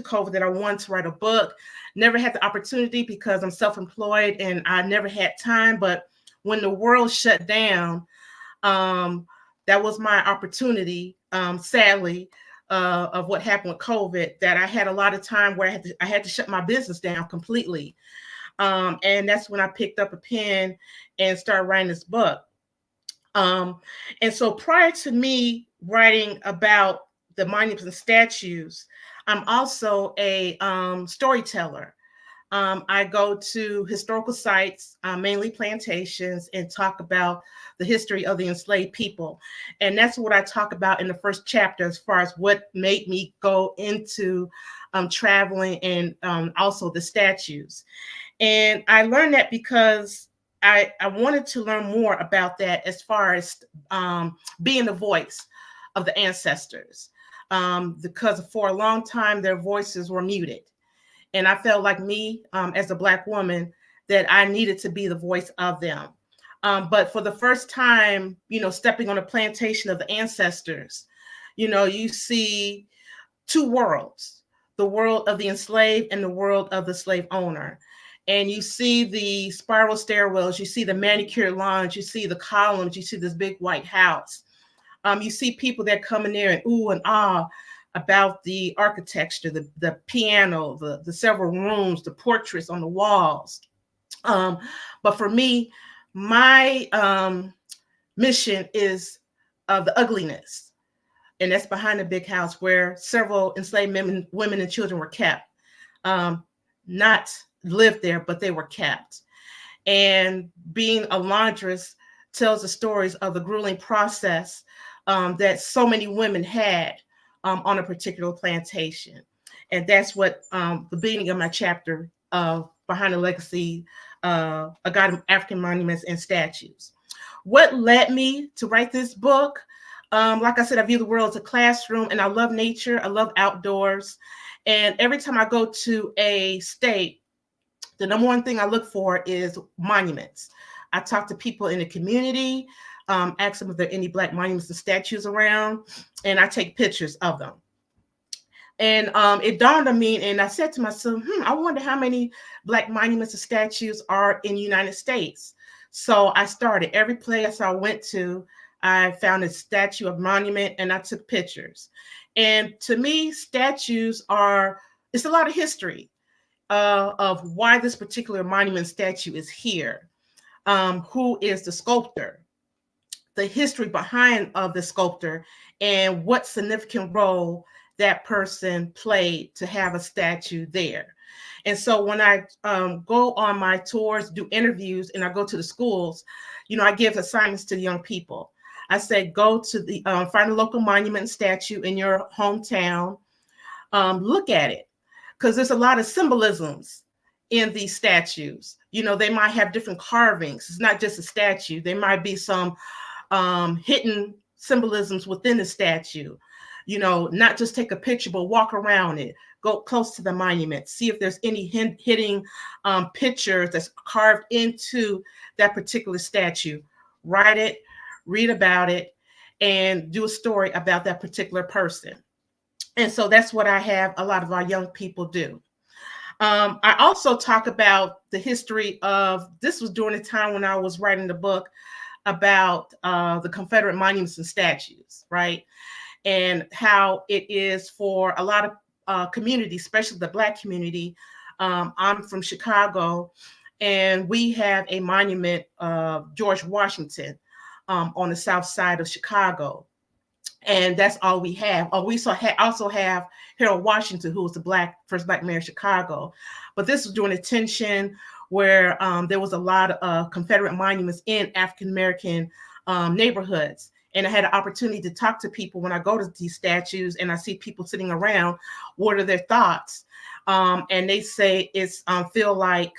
COVID that I wanted to write a book. Never had the opportunity because I'm self-employed and I never had time. But when the world shut down, that was my opportunity, sadly, of what happened with COVID, that I had a lot of time where I had to shut my business down completely. And that's when I picked up a pen and started writing this book. And so prior to me writing about the monuments and statues, I'm also a storyteller. I go to historical sites, mainly plantations, and talk about the history of the enslaved people. And that's what I talk about in the first chapter, as far as what made me go into traveling and also the statues. And I learned that because I wanted to learn more about that, as far as being the voice of the ancestors, because for a long time their voices were muted. And I felt like me, as a Black woman, that I needed to be the voice of them. But for the first time, stepping on a plantation of the ancestors, you see two worlds: the world of the enslaved and the world of the slave owner. And you see the spiral stairwells, you see the manicured lawns, you see the columns, you see this big white house. You see people that come in there and ooh and ah about the architecture, the piano, the several rooms, the portraits on the walls. But for me, my mission is the ugliness. And that's behind the big house where several enslaved women and children were kept. Not lived there, but they were kept. And being a laundress tells the stories of the grueling process that so many women had on a particular plantation. And that's what the beginning of my chapter of Behind the Legacy, A Guide to African Monuments and Statues. What led me to write this book? Like I said, I view the world as a classroom, and I love nature. I love outdoors. And every time I go to a state, the number one thing I look for is monuments. I talk to people in the community, ask them if there are any Black monuments and statues around, and I take pictures of them. And it dawned on me, and I said to myself, I wonder how many Black monuments and statues are in the United States. So I started. Every place I went to, I found a statue, a monument, and I took pictures. And to me, statues it's a lot of history of why this particular monument statue is here. Who is the sculptor, the history behind of the sculptor, and what significant role that person played to have a statue there. And so when I go on my tours, do interviews, and I go to the schools, I give assignments to the young people. I say, go to the find a local monument and statue in your hometown, look at it, because there's a lot of symbolisms in these statues. They might have different carvings. It's not just a statue. There might be some hidden symbolisms within the statue. Not just take a picture, but walk around it, go close to the monument, see if there's any hidden pictures that's carved into that particular statue. Write it, read about it, and do a story about that particular person. And so that's what I have a lot of our young people do. I also talk about the history of, this was during the time when I was writing the book about the Confederate monuments and statues, right? And how it is for a lot of communities, especially the Black community. I'm from Chicago, and we have a monument of George Washington on the south side of Chicago. And that's all we have. We also have Harold Washington, who was the first Black mayor of Chicago. But this was during a tension where there was a lot of Confederate monuments in African-American neighborhoods. And I had an opportunity to talk to people when I go to these statues and I see people sitting around. What are their thoughts? And they say it's feel like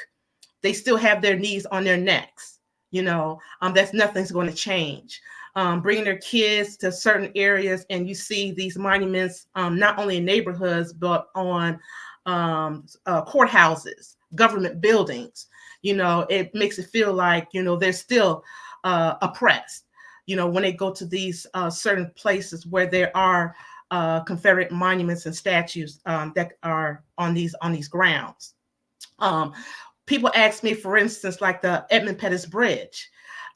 they still have their knees on their necks. That's nothing's going to change. Bringing their kids to certain areas, and you see these monuments not only in neighborhoods but on courthouses, government buildings. It makes it feel like they're still oppressed. When they go to these certain places where there are Confederate monuments and statues that are on these grounds. People ask me, for instance, like the Edmund Pettus Bridge.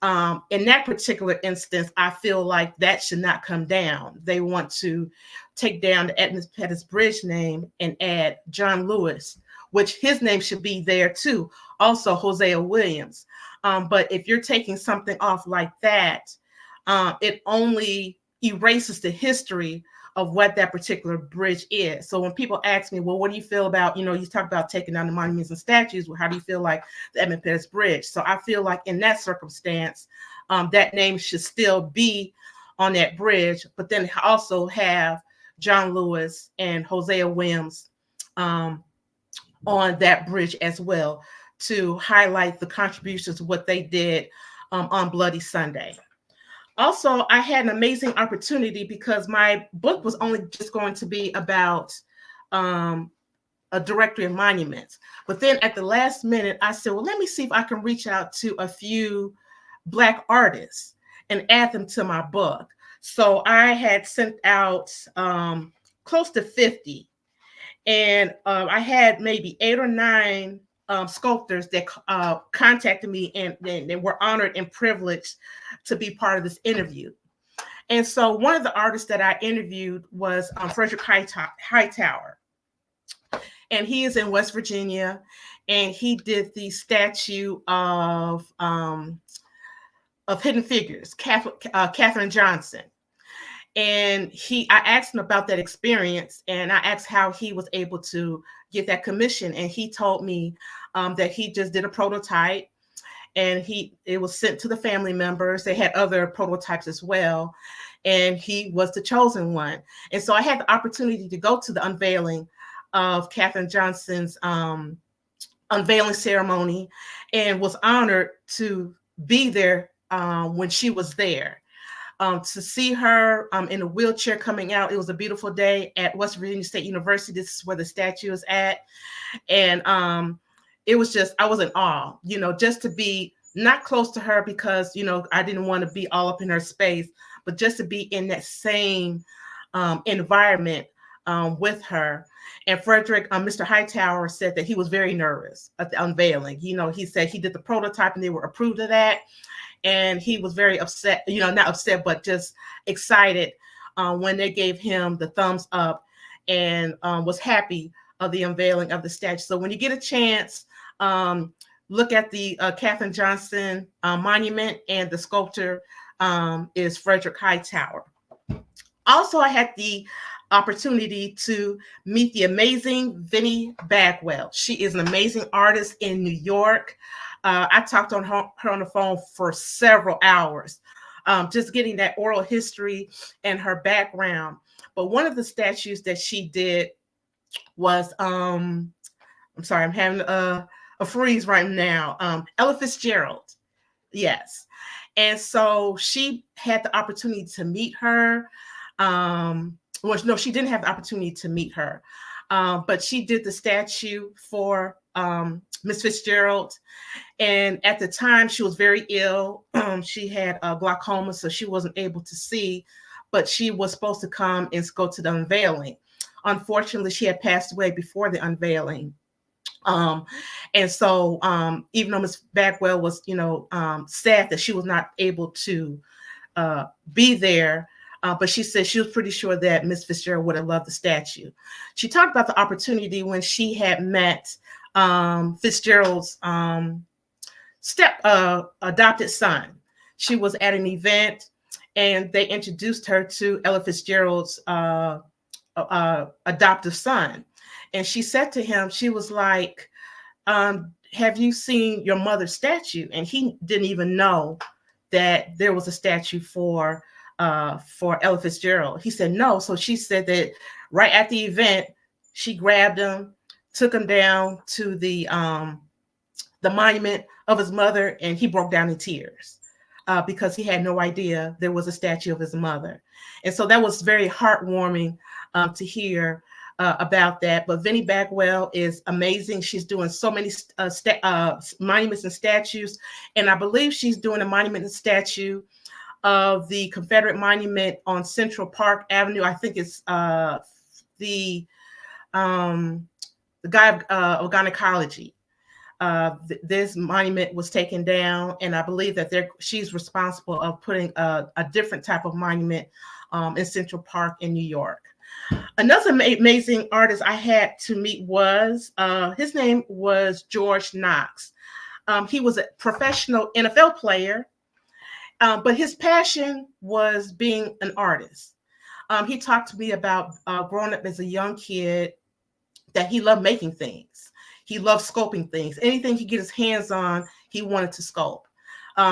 In that particular instance, I feel like that should not come down. They want to take down the Edmund Pettus Bridge name and add John Lewis, which his name should be there too. Also, Hosea Williams. But if you're taking something off like that, it only erases the history of what that particular bridge is. So when people ask me, well, what do you feel about, you talk about taking down the monuments and statues, well, how do you feel like the Edmund Pettus Bridge? So I feel like in that circumstance, that name should still be on that bridge, but then also have John Lewis and Hosea Williams on that bridge as well, to highlight the contributions of what they did on Bloody Sunday. Also, I had an amazing opportunity because my book was only just going to be about a directory of monuments. But then at the last minute, I said, well, let me see if I can reach out to a few Black artists and add them to my book. So I had sent out close to 50. And I had maybe 8 or 9 sculptors that contacted me, and they were honored and privileged to be part of this interview. And so one of the artists that I interviewed was Frederick Hightower. And he is in West Virginia, and he did the statue of Hidden Figures, Katherine Johnson. And I asked him about that experience, and I asked how he was able to get that commission. And he told me that he just did a prototype, and it was sent to the family members. They had other prototypes as well, and he was the chosen one. And so I had the opportunity to go to the unveiling of Katherine Johnson's unveiling ceremony, and was honored to be there when she was there. To see her in a wheelchair coming out. It was a beautiful day at West Virginia State University. This is where the statue is at. And it was just, I was in awe, just to be not close to her because, I didn't want to be all up in her space, but just to be in that same environment with her. And Frederick, Mr. Hightower, said that he was very nervous at the unveiling. He said he did the prototype and they were approved of that. And he was very upset, not upset, but just excited when they gave him the thumbs up, and was happy of the unveiling of the statue. So when you get a chance, look at the Katherine Johnson monument, and the sculptor is Frederick Hightower. Also, I had the opportunity to meet the amazing Vinnie Bagwell. She is an amazing artist in New York. I talked on her on the phone for several hours, just getting that oral history and her background. But one of the statues that she did was, I'm sorry, I'm having a freeze right now. Ella Fitzgerald, yes. And so she had the opportunity to meet her. Well, no, she didn't have the opportunity to meet her, but she did the statue for Miss Fitzgerald. And at the time, she was very ill. She had glaucoma, so she wasn't able to see, but she was supposed to come and go to the unveiling. Unfortunately, she had passed away before the unveiling. And so even though Miss Bagwell was, sad that she was not able to be there, but she said she was pretty sure that Miss Fitzgerald would have loved the statue. She talked about the opportunity when she had met Fitzgerald's adopted son. She was at an event, and they introduced her to Ella Fitzgerald's adoptive son. And she said to him, she was like, have you seen your mother's statue? And he didn't even know that there was a statue for Ella Fitzgerald. He said no. So she said that right at the event, she grabbed him, took him down to the monument of his mother, and he broke down in tears because he had no idea there was a statue of his mother. And so that was very heartwarming to hear about that. But Vinnie Bagwell is amazing. She's doing so many monuments and statues, and I believe she's doing a monument and statue of the Confederate monument on Central Park Avenue. I think it's the the guy of gynecology. This monument was taken down, and I believe that she's responsible of putting a different type of monument in Central Park in New York. Another amazing artist I had to meet was his name was George Knox. He was a professional NFL player, but his passion was being an artist. He talked to me about growing up as a young kid, that he loved making things. He loved sculpting things. Anything he could get his hands on, he wanted to sculpt.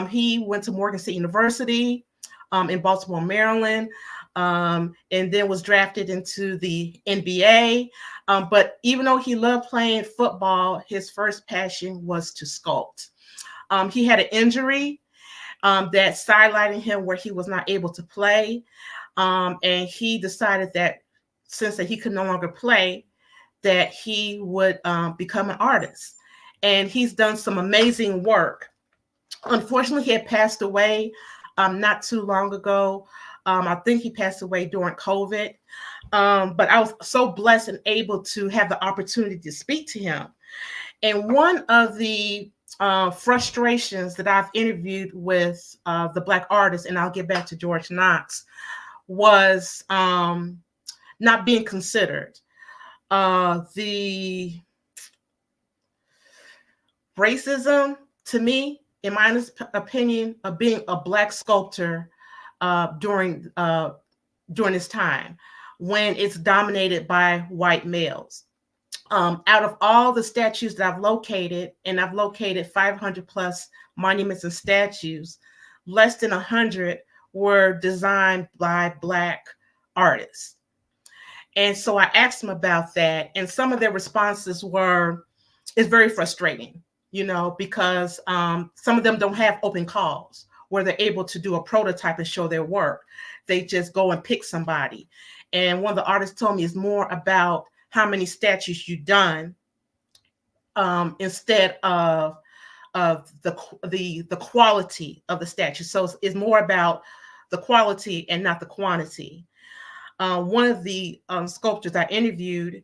He went to Morgan State University in Baltimore, Maryland, and then was drafted into the NBA. But even though he loved playing football, his first passion was to sculpt. He had an injury that sidelined him where he was not able to play. And he decided that since that he could no longer play, that he would become an artist. And he's done some amazing work. Unfortunately, he had passed away not too long ago. I think he passed away during COVID. But I was so blessed and able to have the opportunity to speak to him. And one of the frustrations that I've interviewed with the Black artists, and I'll get back to George Knox, was not being considered. The racism, to me, in my honest opinion, of being a Black sculptor during this time, when it's dominated by white males. Out of all the statues that I've located, and I've located 500 plus monuments and statues, less than 100 were designed by Black artists. And so I asked them about that, and some of their responses were, it's very frustrating, because some of them don't have open calls where they're able to do a prototype and show their work. They just go and pick somebody. And one of the artists told me it's more about how many statues you've done instead of the quality of the statue. So it's more about the quality and not the quantity. One of the sculptors I interviewed,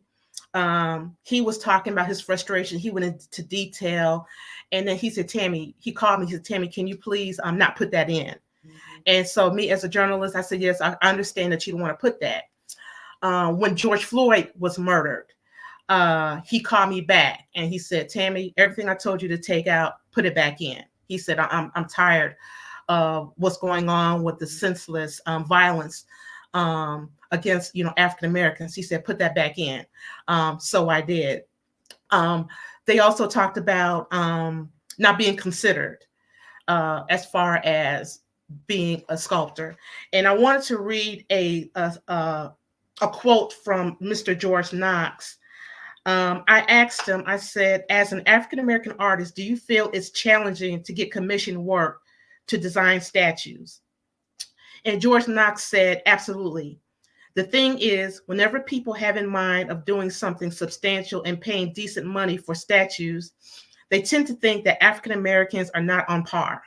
he was talking about his frustration. He went into detail, and then he said, Tammy, he called me, he said, Tammy, can you please not put that in? Mm-hmm. And so me as a journalist, I said, yes, I understand that you don't want to put that. When George Floyd was murdered, he called me back and he said, Tammy, everything I told you to take out, put it back in. He said, I'm tired of what's going on with the senseless violence against African Americans. He said, put that back in. So I did. They also talked about not being considered as far as being a sculptor. And I wanted to read a quote from Mr. George Knox. I asked him, I said, as an African American artist, do you feel it's challenging to get commissioned work to design statues? And George Knox said, absolutely. The thing is, whenever people have in mind of doing something substantial and paying decent money for statues, they tend to think that African Americans are not on par.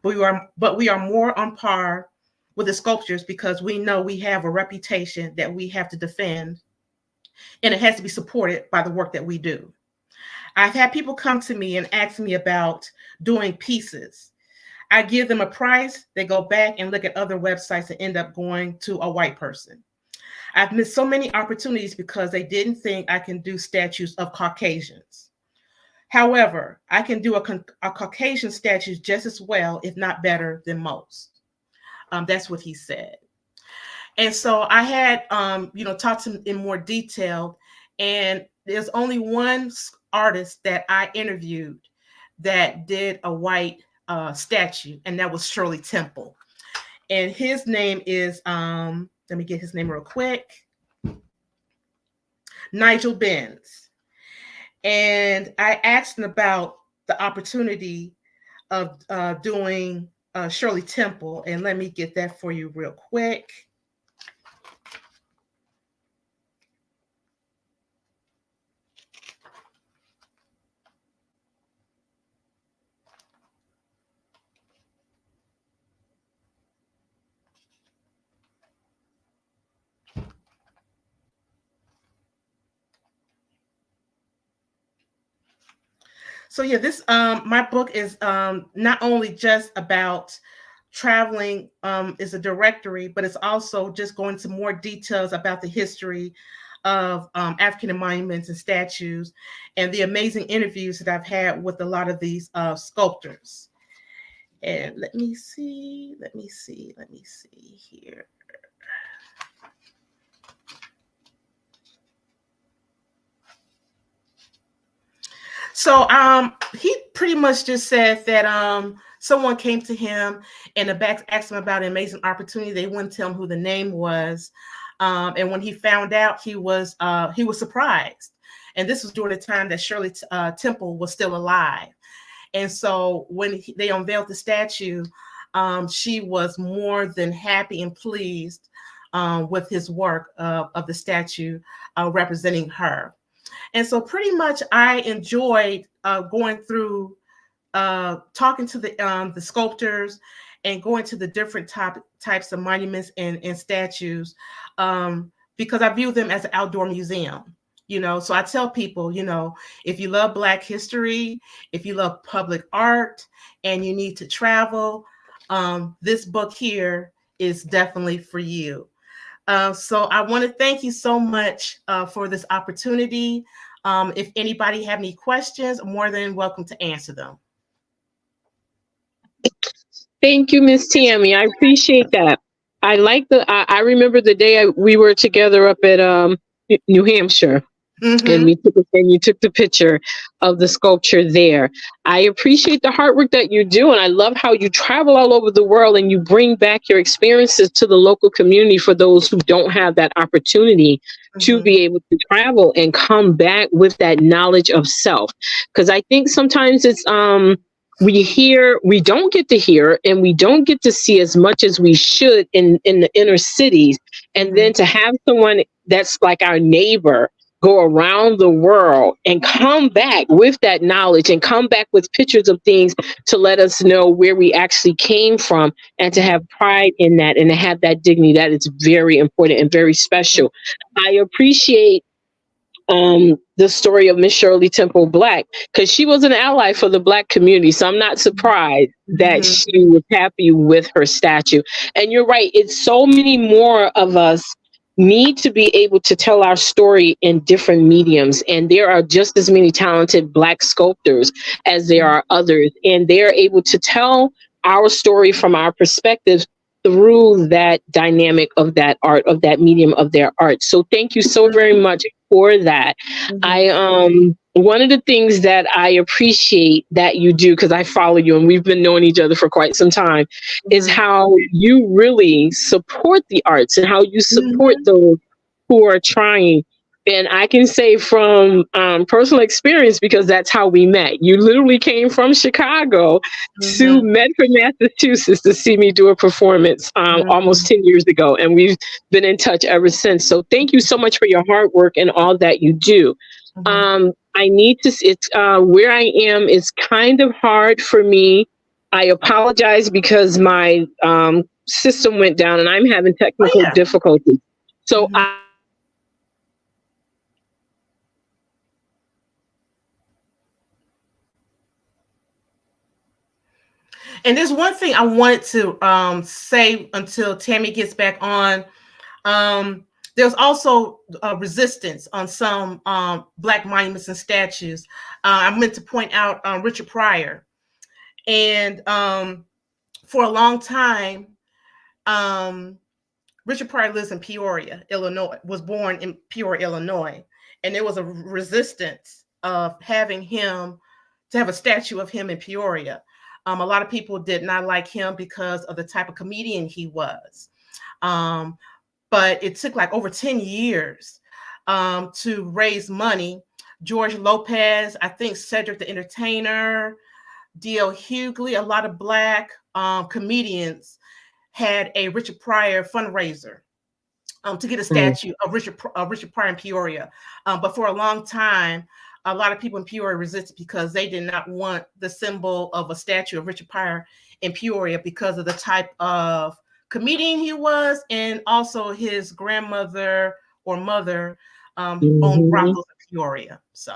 But we are more on par with the sculptures because we know we have a reputation that we have to defend, and it has to be supported by the work that we do. I've had people come to me and ask me about doing pieces. I give them a price, they go back and look at other websites and end up going to a white person. I've missed so many opportunities because they didn't think I can do statues of Caucasians. However, I can do a Caucasian statue just as well, if not better than most. That's what he said. And so I had, talked to him in more detail, and there's only one artist that I interviewed that did a white statue, and that was Shirley Temple. And his name is, let me get his name real quick, Nigel Benz. And I asked him about the opportunity of doing Shirley Temple, and let me get that for you real quick. So yeah, this my book is not only just about traveling is a directory, but it's also just going into more details about the history of African monuments and statues, and the amazing interviews that I've had with a lot of these sculptors. And let me see here. So he pretty much just said that someone came to him and the back asked him about an amazing opportunity. They wouldn't tell him who the name was. And when he found out, he was surprised. And this was during the time that Shirley Temple was still alive. And so when they unveiled the statue, she was more than happy and pleased with his work of the statue representing her. And so pretty much I enjoyed going through, talking to the sculptors and going to the different types of monuments and statues, because I view them as an outdoor museum. So I tell people, if you love Black history, if you love public art, and you need to travel, this book here is definitely for you. So I want to thank you so much for this opportunity. If anybody have any questions, I'm more than welcome to answer them. Thank you, Miss Tammy. I appreciate that. I remember the day we were together up at New Hampshire. Mm-hmm. And you took the picture of the sculpture there. I appreciate the hard work that you do, and I love how you travel all over the world and you bring back your experiences to the local community for those who don't have that opportunity to be able to travel and come back with that knowledge of self. Because I think sometimes it's we don't get to hear and we don't get to see as much as we should in the inner cities. And then to have someone that's like our neighbor go around the world and come back with that knowledge and come back with pictures of things to let us know where we actually came from, and to have pride in that and to have that dignity, that is very important and very special. I appreciate the story of Miss Shirley Temple Black, because she was an ally for the Black community. So I'm not surprised that she was happy with her statue. And you're right, it's so many more of us need to be able to tell our story in different mediums. And there are just as many talented Black sculptors as there are others. And they're able to tell our story from our perspectives through that dynamic of that art, of that medium of their art. So thank you so very much for that. One of the things that I appreciate that you do, because I follow you and we've been knowing each other for quite some time, is how you really support the arts and how you support those who are trying. And I can say from personal experience, because that's how we met. You literally came from Chicago to Medford, Massachusetts to see me do a performance almost 10 years ago. And we've been in touch ever since. So thank you so much for your hard work and all that you do. I need to, it's where I am is kind of hard for me. I apologize because my system went down and I'm having technical difficulties. So And there's one thing I wanted to say until Tammy gets back on. There's also resistance on some Black monuments and statues. I meant to point out Richard Pryor. And for a long time, Richard Pryor lives in Peoria, Illinois, was born in Peoria, Illinois. And there was a resistance of having him, to have a statue of him in Peoria. A lot of people did not like him because of the type of comedian he was. But it took like over 10 years to raise money. George Lopez, I think Cedric the Entertainer, D.L. Hughley, a lot of Black comedians had a Richard Pryor fundraiser to get a statue of Richard Pryor in Peoria. But for a long time, a lot of people in Peoria resisted because they did not want the symbol of a statue of Richard Pryor in Peoria because of the type of comedian he was, and also his grandmother or mother owned brothels in Peoria. So.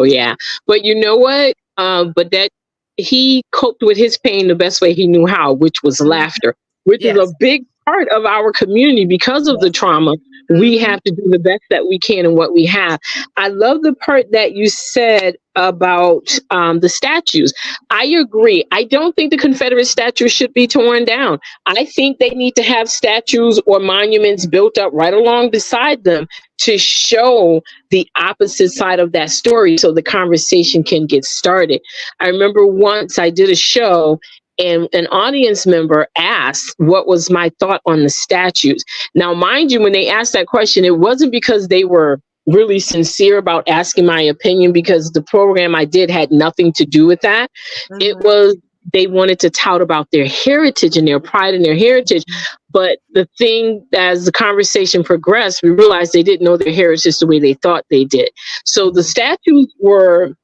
Yeah. But you know what? But that he coped with his pain the best way he knew how, which was Mhm. laughter, which is a Yes. big part of our community because of the Yes. trauma. We Hmm. have to do the best that we can in what we have. I love the part that you said about the statues. I agree. I don't think the Confederate statues should be torn down. I think they need to have statues or monuments built up right along beside them to show the opposite side of that story so the conversation can get started. I remember once I did a show and an audience member asked what was my thought on the statues. Now, mind you, when they asked that question, it wasn't because they were really sincere about asking my opinion, because the program I did had nothing to do with that. It Hmm. was they wanted to tout about their heritage and their pride in their heritage. But the thing, as the conversation progressed, we realized they didn't know their heritage the way they thought they did. So the statues were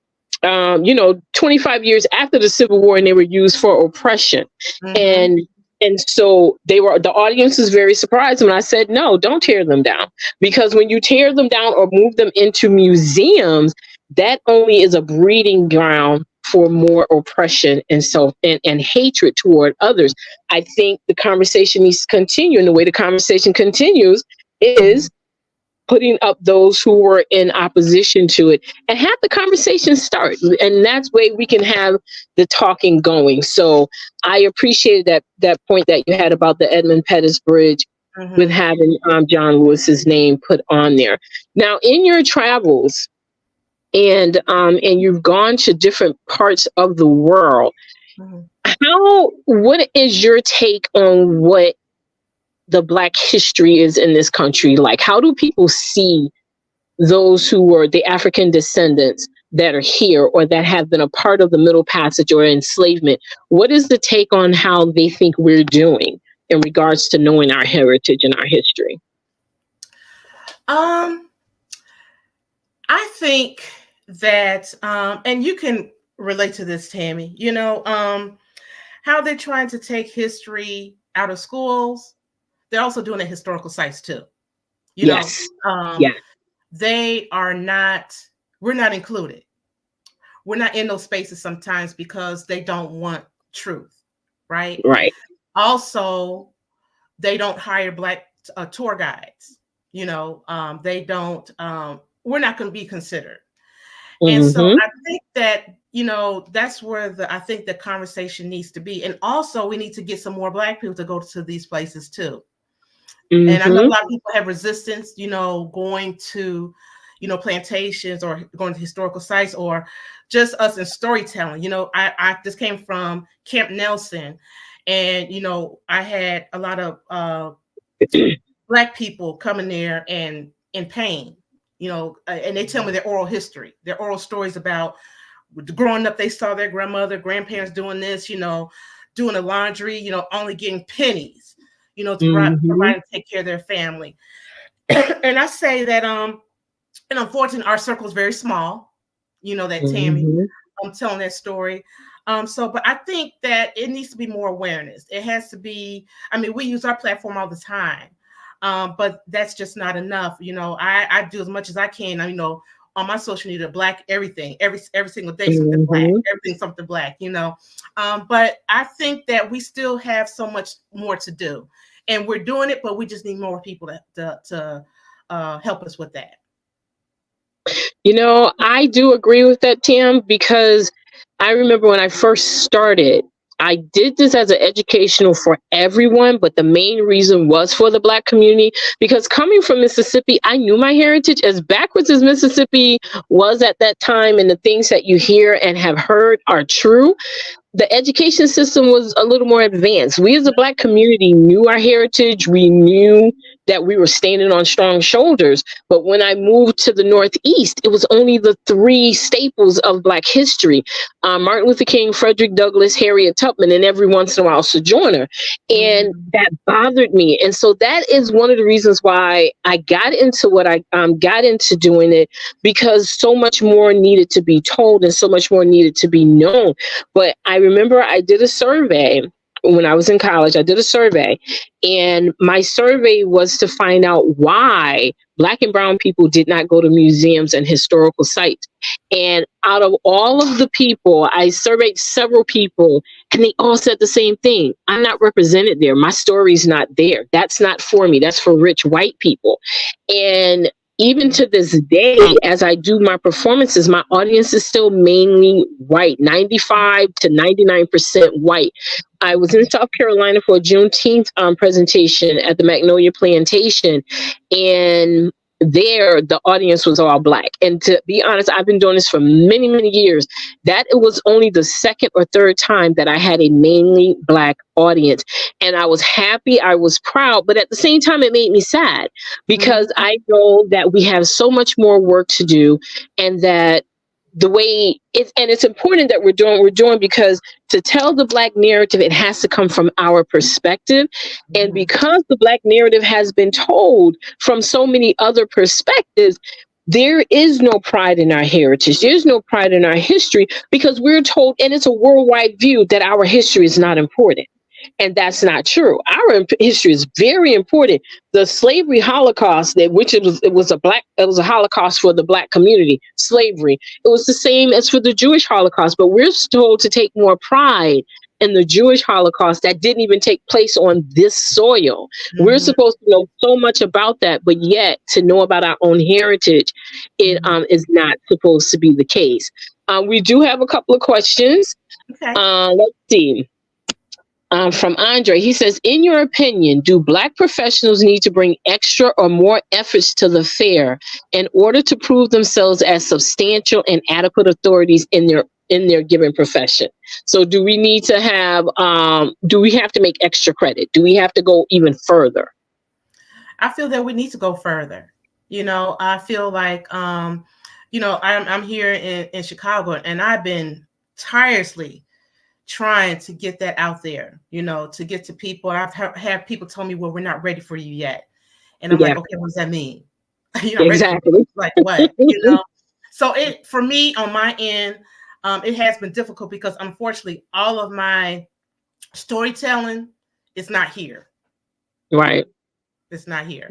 25 years after the Civil War, and they were used for oppression. Hmm. And so the audience was very surprised when I said, no, don't tear them down. Because when you tear them down or move them into museums, that only is a breeding ground for more oppression and hatred toward others. I think the conversation needs to continue. And the way the conversation continues is putting up those who were in opposition to it and have the conversation start. And that's way we can have the talking going. So I appreciated that point that you had about the Edmund Pettus Bridge with Hmm. having John Lewis's name put on there. Now, in your travels, and you've gone to different parts of the world, Hmm. what is your take on what the Black history is in this country? Like, how do people see those who were the African descendants that are here or that have been a part of the Middle Passage or enslavement? What is the take on how they think we're doing in regards to knowing our heritage and our history? Um, I think that, and you can relate to this, Tammy. How they're trying to take history out of schools. They're also doing it at historical sites too. You know, Yes. um, Yeah. they are not. We're not included. We're not in those spaces sometimes because they don't want truth, right? Right. Also, they don't hire Black tour guides. They don't. We're not going to be considered. And so Mm-hmm. I think that, that's where I think the conversation needs to be. And also we need to get some more Black people to go to these places too. And I know a Mm-hmm. lot of people have resistance, going to, plantations or going to historical sites or just us in storytelling. I just came from Camp Nelson, and, I had a lot of Black people coming there and in pain, and they tell me their oral history, their oral stories about growing up. They saw their grandmother, grandparents doing this, doing the laundry, only getting pennies, to provide Mm-hmm. and take care of their family. And I say that, and unfortunately, our circle is very small. That Tammy, Mm-hmm. I'm telling that story. But I think that it needs to be more awareness. It has to be. I mean, we use our platform all the time, but that's just not enough. I do as much as I can. On my social media, Black everything, every single day, something Black, Mm-hmm. everything something Black. But I think that we still have so much more to do, and we're doing it, but we just need more people to help us with that. I do agree with that, Tim, because I remember when I first started, I did this as an educational for everyone, but the main reason was for the Black community. Because coming from Mississippi, I knew my heritage. As backwards as Mississippi was at that time, and the things that you hear and have heard are true, the education system was a little more advanced. We as a Black community knew our heritage. We knew that we were standing on strong shoulders. But when I moved to the Northeast, it was only the three staples of Black history: Martin Luther King, Frederick Douglass, Harriet Tubman, and every once in a while Sojourner. And Mhm. that bothered me. And so that is one of the reasons why I got into what I got into doing it, because so much more needed to be told and so much more needed to be known. But I remember I did a survey when I was in college, I did a survey, and my survey was to find out why Black and brown people did not go to museums and historical sites. And out of all of the people, I surveyed several people, and they all said the same thing. I'm not represented there. My story's not there. That's not for me. That's for rich white people. And even to this day, as I do my performances, my audience is still mainly white, 95 to 99% white. I was in South Carolina for a Juneteenth presentation at the Magnolia Plantation, and there the audience was all Black. And to be honest, I've been doing this for many, many years. That it was only the second or third time that I had a mainly Black audience. And I was happy, I was proud, but at the same time, it made me sad because I know that we have so much more work to do, and that the way it's important that we're doing because to tell the Black narrative, it has to come from our perspective. And because the Black narrative has been told from so many other perspectives, there is no pride in our heritage. There's no pride in our history because we're told, and it's a worldwide view, that our history is not important. And that's not true. Our history is very important. The slavery Holocaust, it was a Holocaust for the Black community. Slavery. It was the same as for the Jewish Holocaust, but we're told to take more pride in the Jewish Holocaust that didn't even take place on this soil. We're supposed to know so much about that, but yet to know about our own heritage, it is not supposed to be the case. We do have a couple of questions. Okay. Let's see. From Andre, he says, in your opinion, do Black professionals need to bring extra or more efforts to the fair in order to prove themselves as substantial and adequate authorities in their given profession? So do we need to have, do we have to make extra credit? Do we have to go even further? I feel that we need to go further. I feel like, I'm here in Chicago, and I've been tirelessly trying to get that out there, to get to people. I've had people tell me, well, we're not ready for you yet. And I'm like, okay, what does that mean? Exactly. Like what, So for me on my end, it has been difficult because unfortunately all of my storytelling is not here. Right. It's not here.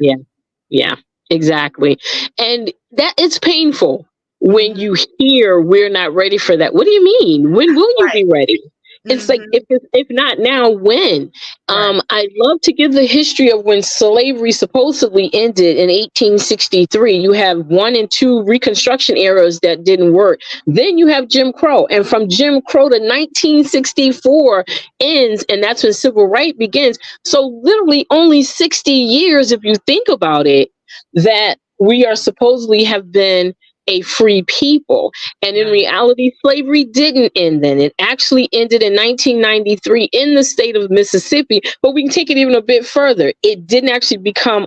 Yeah, exactly. And that it's painful when you hear we're not ready for that. What do you mean? When will you be ready? It's like, if not now, when? I'd love to give the history of when slavery supposedly ended in 1863. You have 1 and 2 Reconstruction eras that didn't work. Then you have Jim Crow. And from Jim Crow to 1964 ends, and that's when civil rights begins. So literally only 60 years, if you think about it, that we are supposedly have been a free people. And in reality, slavery didn't end then. It actually ended in 1993 in the state of Mississippi, but we can take it even a bit further. It didn't actually become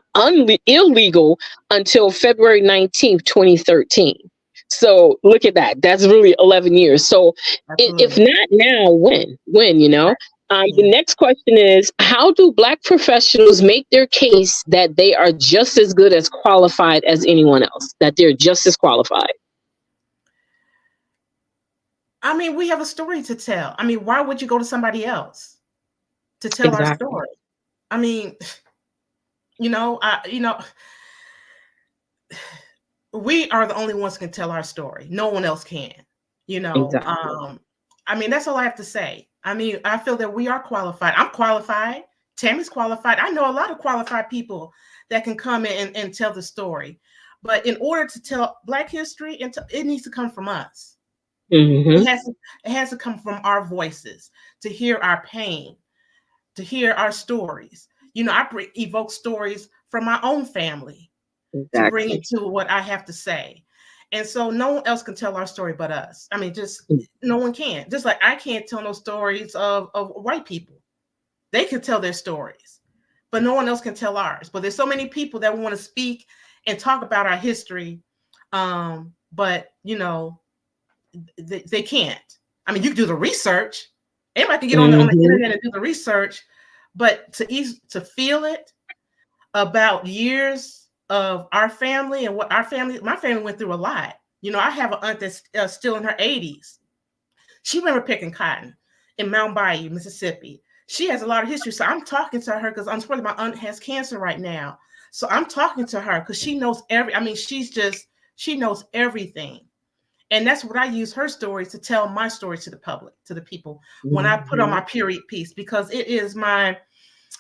illegal until February 19th, 2013. So look at that. That's really 11 years. So if not now, when, The next question is, how do Black professionals make their case that they are just as good as qualified as anyone else, that they're just as qualified? I mean, we have a story to tell. I mean, why would you go to somebody else to tell our story? I mean, we are the only ones who can tell our story. No one else can, I mean, that's all I have to say. I mean, I feel that we are qualified. I'm qualified. Tammy's qualified. I know a lot of qualified people that can come in and tell the story. But in order to tell Black history, it needs to come from us. It has to come from our voices, to hear our pain, to hear our stories. I evoke stories from my own family to bring it to what I have to say. And so no one else can tell our story but us. I mean, just no one can. Just like I can't tell no stories of white people. They can tell their stories, but no one else can tell ours. But there's so many people that want to speak and talk about our history, but they can't. I mean, you can do the research. Anybody can get on the internet and do the research, but to feel it about years of our family and what my family went through a lot. I have an aunt that's still in her 80s. She remember picking cotton in Mount Bayou, Mississippi. she has a lot of history. So I'm talking to her because unfortunately my aunt has cancer right now. So I'm talking to her because she knows she knows everything. And that's what I use her stories to tell my story to the public, to the people, when I put on my period piece, because it is my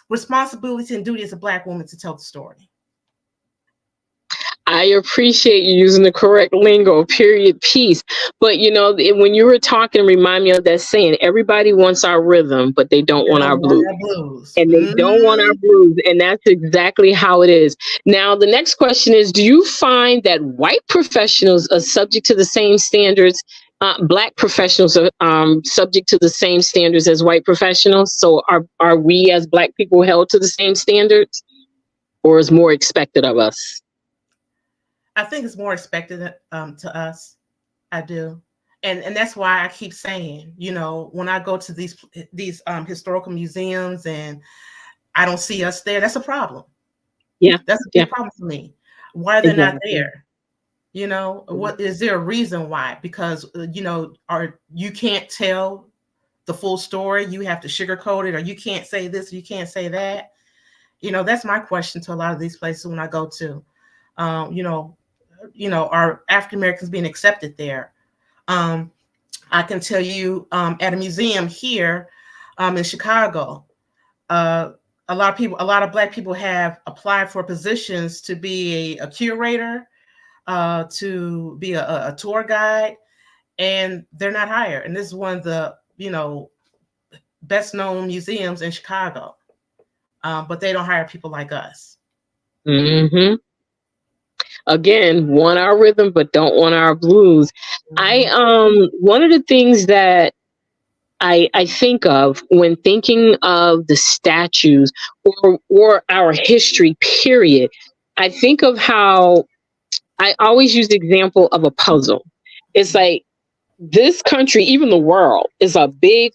responsibility and duty as a Black woman to tell the story. I appreciate you using the correct lingo, period piece. But when you were talking, remind me of that saying, everybody wants our rhythm, but they don't want our blues. And they don't want our blues. And that's exactly how it is. Now, the next question is, do you find that white professionals are subject to the same standards? Black professionals are subject to the same standards as white professionals. So are we as Black people held to the same standards, or is more expected of us? I think it's more expected to us. I do. And that's why I keep saying, when I go to these historical museums and I don't see us there, that's a problem. Yeah. That's a big problem for me. Why are they not there? What is there a reason why? Because you can't tell the full story. You have to sugarcoat it, or you can't say this, you can't say that. That's my question to a lot of these places when I go to. Are African Americans being accepted there? I can tell you at a museum here in Chicago, a lot of Black people have applied for positions to be a curator, to be a tour guide, and they're not hired. And this is one of the best known museums in Chicago, but they don't hire people like us. Mm-hmm. Again, want our rhythm, but don't want our blues. One of the things that I think of when thinking of the statues or our history, period, I think of how I always use the example of a puzzle. It's like this country, even the world, is a big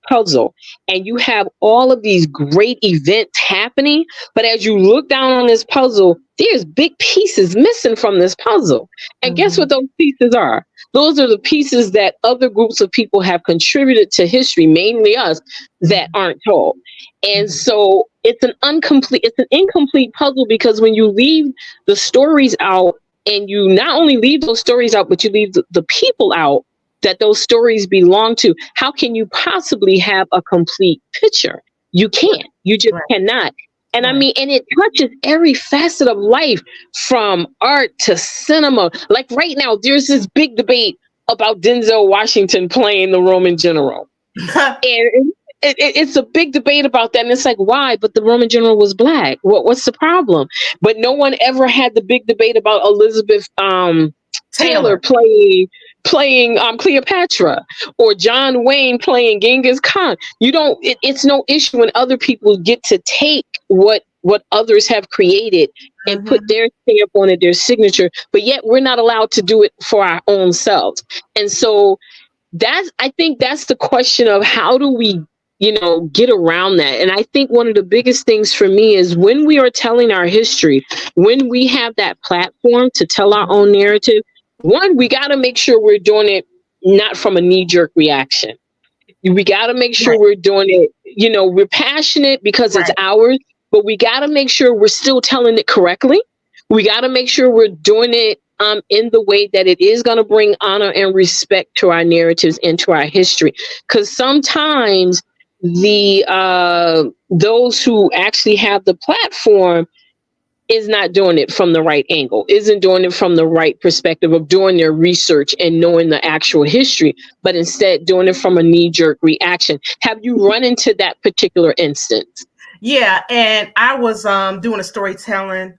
puzzle, and you have all of these great events happening. But as you look down on this puzzle, there's big pieces missing from this puzzle. And guess what those pieces are? Those are the pieces that other groups of people have contributed to history, mainly us, that aren't told. And so it's an incomplete puzzle, because when you leave the stories out, and you not only leave those stories out, but you leave the people out that those stories belong to, how can you possibly have a complete picture? You can't. You just cannot. And I mean, and it touches every facet of life, from art to cinema. Like right now, there's this big debate about Denzel Washington playing the Roman general. And it's a big debate about that. And it's like, why? But the Roman general was Black. What's the problem? But no one ever had the big debate about Elizabeth Taylor playing Cleopatra, or John Wayne playing Genghis Khan. It's no issue when other people get to take what others have created and put their stamp on it, their signature, but yet we're not allowed to do it for our own selves. And so I think that's the question of how do we get around that. And I think one of the biggest things for me is when we are telling our history, when we have that platform to tell our own narrative, one, we got to make sure we're doing it not from a knee-jerk reaction. We got to make sure we're doing it, we're passionate because it's ours, but we got to make sure we're still telling it correctly. We got to make sure we're doing it in the way that it is going to bring honor and respect to our narratives and to our history. Because sometimes those who actually have the platform is not doing it from the right angle, isn't doing it from the right perspective of doing their research and knowing the actual history, but instead doing it from a knee-jerk reaction. Have you run into that particular instance? Yeah, and I was doing a storytelling,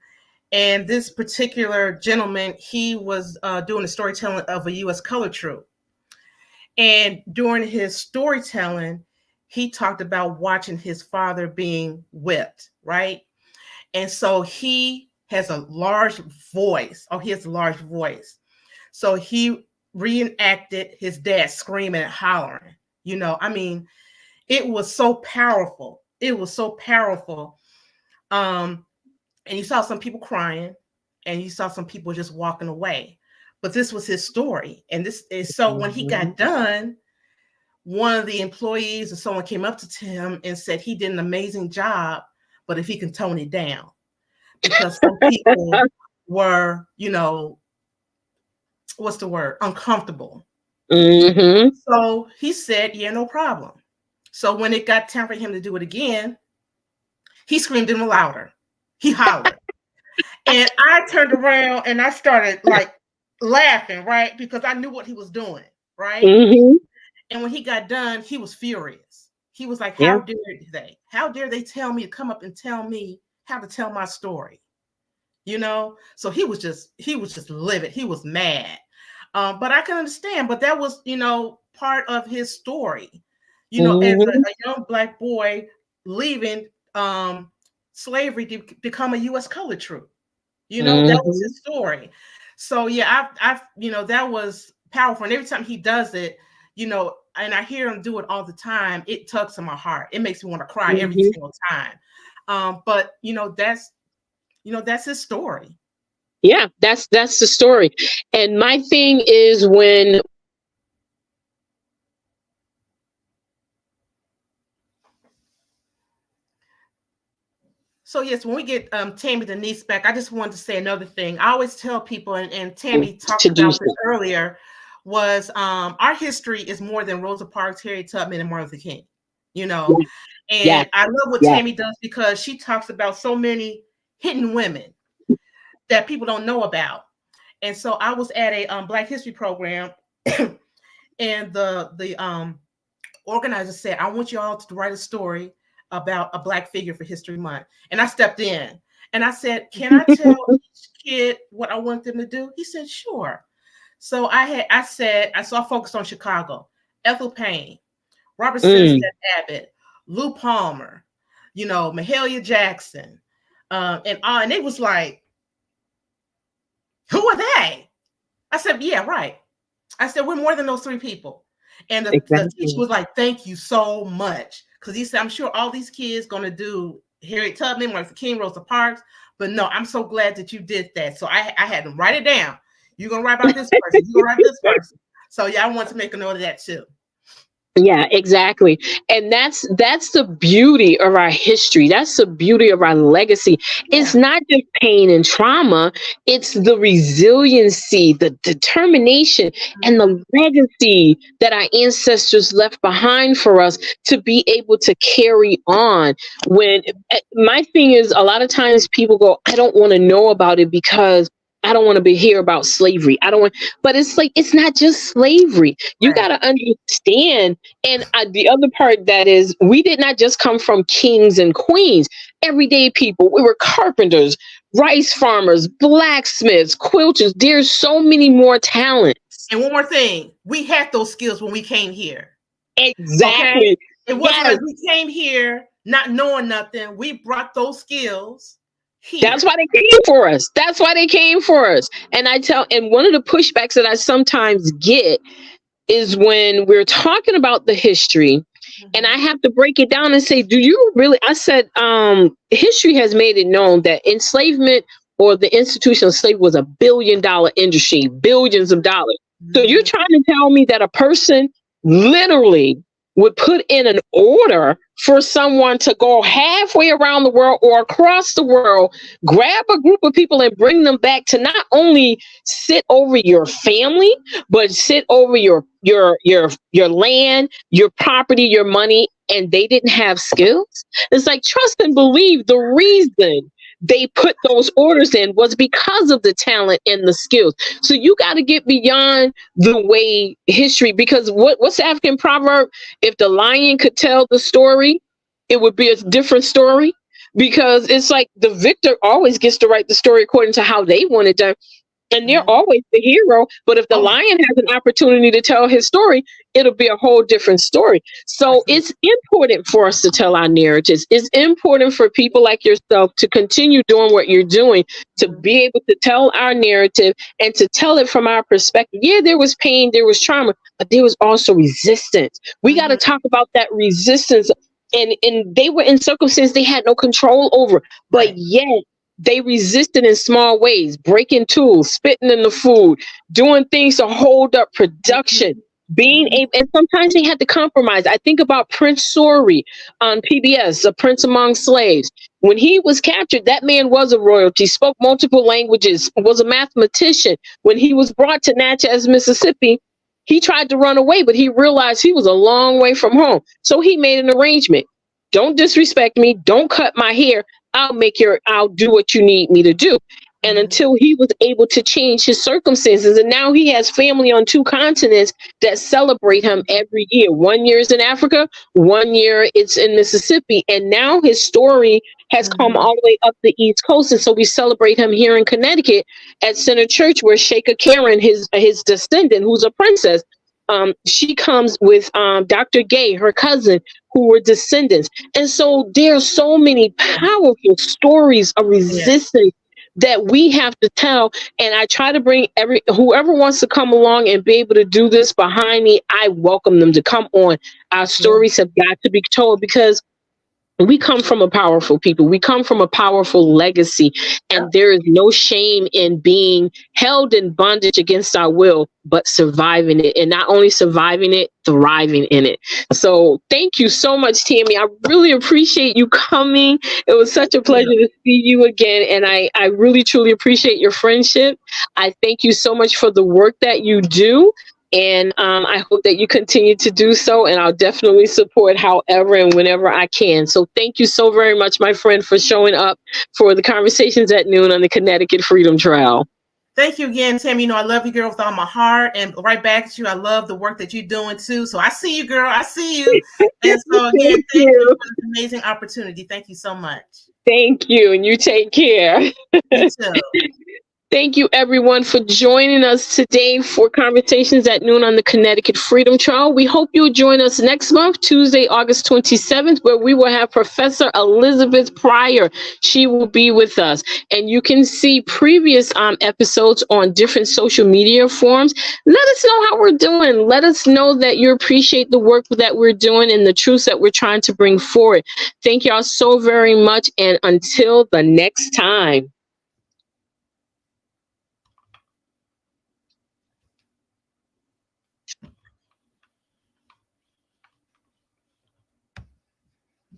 and this particular gentleman, he was doing a storytelling of a U.S. color troop. And during his storytelling, he talked about watching his father being whipped, right? And so he has a large voice. He has a large voice. So he reenacted his dad screaming and hollering. It was so powerful. It was so powerful. And you saw some people crying, and you saw some people just walking away. But this was his story. And this is so when he got done, one of the employees or someone came up to him and said he did an amazing job, but if he can tone it down, because some people were, what's the word? Uncomfortable. Mm-hmm. So he said, yeah, no problem. So when it got time for him to do it again, he screamed even louder. He hollered. And I turned around and I started like laughing, right? Because I knew what he was doing, right? Mm-hmm. And when he got done, he was furious. He was like, Yeah. how dare they? How dare they tell me to come up and tell me how to tell my story? So he was just livid. He was mad. But I can understand, but that was, part of his story, as Mm-hmm. a young Black boy leaving slavery to become a U.S. colored troop. That was his story. So yeah, I've that was powerful. And every time he does it, and I hear him do it all the time, it tugs in my heart. It makes me want to cry every single time. But that's his story. Yeah, that's the story. And my thing is when So yes, when we get Tammy Denise back, I just wanted to say another thing. I always tell people, and Tammy talked about this earlier, was our history is more than Rosa Parks, Harriet Tubman, and Martin Luther King. And I love what Tammy does because she talks about so many hidden women that people don't know about. And so I was at a Black History program, and the organizer said, "I want you all to write a story about a Black figure for History Month." And I stepped in and I said, "Can I tell each kid what I want them to do?" He said, "Sure." So I focused on Chicago, Ethel Payne, Robert Sinstead Abbott, Lou Palmer, Mahalia Jackson, and it was like, who are they? I said, yeah, right. I said, we're more than those three people. And the teacher was like, thank you so much. Because he said, I'm sure all these kids going to do Harriet Tubman, Martin Luther King, Rosa Parks. But no, I'm so glad that you did that. So I had to write it down. You're going to write about this person. You're going to write this person. So yeah, I want to make a note of that too. Yeah, exactly. And that's the beauty of our history. That's the beauty of our legacy. Yeah. It's not just pain and trauma, it's the resiliency, the determination, and the legacy that our ancestors left behind for us to be able to carry on. When my thing is, a lot of times people go, I don't want to know about it because I don't want to hear about slavery. But it's like, it's not just slavery. You got to understand. And the other part that is, we did not just come from kings and queens, everyday people. We were carpenters, rice farmers, blacksmiths, quilters. There's so many more talents. And one more thing, we had those skills when we came here. Exactly. Okay? It wasn't like we came here not knowing nothing. We brought those skills here. That's why they came for us. That's why they came for us. And one of the pushbacks that I sometimes get is when we're talking about the history, and I have to break it down and say, do you really? I said, history has made it known that enslavement or the institution of slavery was $1 billion industry, billions of dollars. So you're trying to tell me that a person literally would put in an order for someone to go halfway around the world or across the world, grab a group of people and bring them back to not only sit over your family, but sit over your land, your property, your money, and they didn't have skills? It's like, trust and believe, the reason they put those orders in was because of the talent and the skills. So you got to get beyond the way history, because what's the African proverb? If the lion could tell the story, it would be a different story, because it's like the victor always gets to write the story according to how they want it done. And they're always the hero. But if the lion has an opportunity to tell his story, it'll be a whole different story. So it's important for us to tell our narratives. It's important for people like yourself to continue doing what you're doing, to be able to tell our narrative and to tell it from our perspective. Yeah, there was pain, there was trauma, but there was also resistance. We got to talk about that resistance. And they were in circumstances they had no control over, but yet they resisted in small ways, breaking tools, spitting in the food, doing things to hold up production. being able, and sometimes they had to compromise. I think about Prince Sorry on PBS, A Prince Among Slaves. When he was captured, that man was a royalty, spoke multiple languages, was a mathematician. When he was brought to Natchez, Mississippi, he tried to run away, but he realized he was a long way from home. So he made an arrangement. Don't disrespect me. Don't cut my hair. I'll do what you need me to do. And until he was able to change his circumstances, and now he has family on 2 continents that celebrate him every year. 1 year is in Africa, 1 year it's in Mississippi, and now his story has come all the way up the East Coast, and so we celebrate him here in Connecticut at Center Church, where Sheikah Karen, his descendant, who's a princess, she comes with Dr. Gay, her cousin, who were descendants, and so there are so many powerful stories of resistance that we have to tell. And I try to bring whoever wants to come along and be able to do this behind me, I welcome them to come on. Our stories have got to be told, because we come from a powerful people. We come from a powerful legacy, and there is no shame in being held in bondage against our will, but surviving it, and not only surviving it, thriving in it. So thank you so much, Tammy. I really appreciate you coming. It was such a pleasure to see you again, and I really, truly appreciate your friendship. I thank you so much for the work that you do. And I hope that you continue to do so, and I'll definitely support however and whenever I can. So thank you so very much, my friend, for showing up for the Conversations at Noon on the Connecticut Freedom Trail. Thank you again, Tammy. You know, I love you, girl, with all my heart, and right back at you. I love the work that you're doing too. So I see you, girl. I see you. And so again, thank you for this amazing opportunity. Thank you so much. Thank you, and you take care. You too. Thank you, everyone, for joining us today for Conversations at Noon on the Connecticut Freedom Trail. We hope you'll join us next month, Tuesday, August 27th, where we will have Professor Elizabeth Pryor. She will be with us. And you can see previous episodes on different social media forums. Let us know how we're doing. Let us know that you appreciate the work that we're doing and the truths that we're trying to bring forward. Thank y'all so very much. And until the next time.